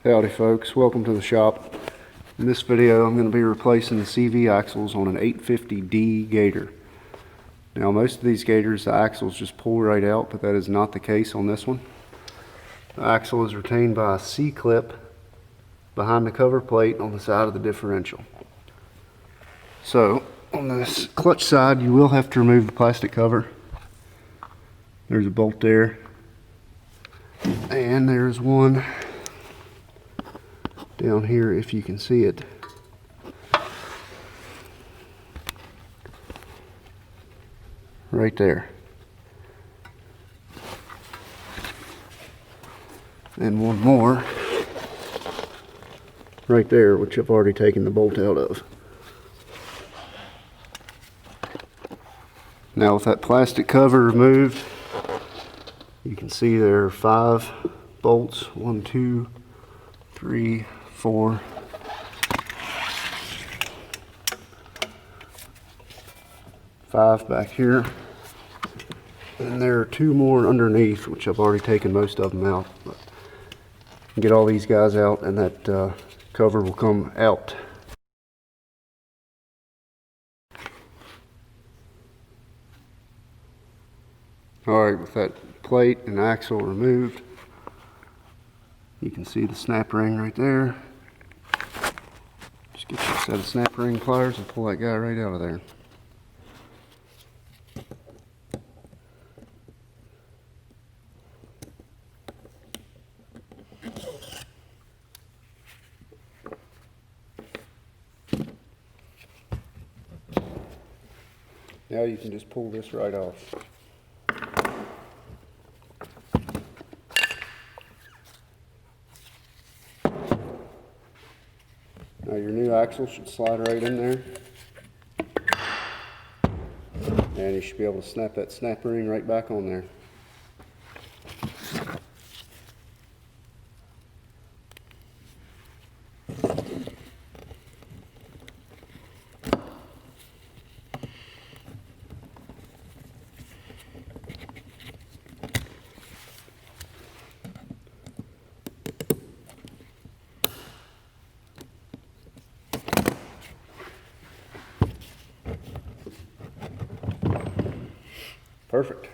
Howdy folks, welcome to the shop. In this video I'm going to be replacing the CV axles on an 850D Gator. Now most of these Gators, the axles just pull right out, but that is not the case on this one. The axle is retained by a C-clip behind the cover plate on the side of the differential. So on this clutch side you will have to remove the plastic cover. There's a bolt there, and there's one down here if you can see it. Right there. And one more right there, which I've already taken the bolt out of. Now with that plastic cover removed, you can see there are 5 bolts. 1, 2, 3, 4, 5 back here, and there are 2 more underneath, which I've already taken most of them out. But get all these guys out and that cover will come out. Alright, with that plate and axle removed, you can see the snap ring right there. Just get you a set of snap ring pliers and pull that guy right out of there. Now you can just pull this right off. Now your new axle should slide right in there, and you should be able to snap that snap ring right back on there. Perfect.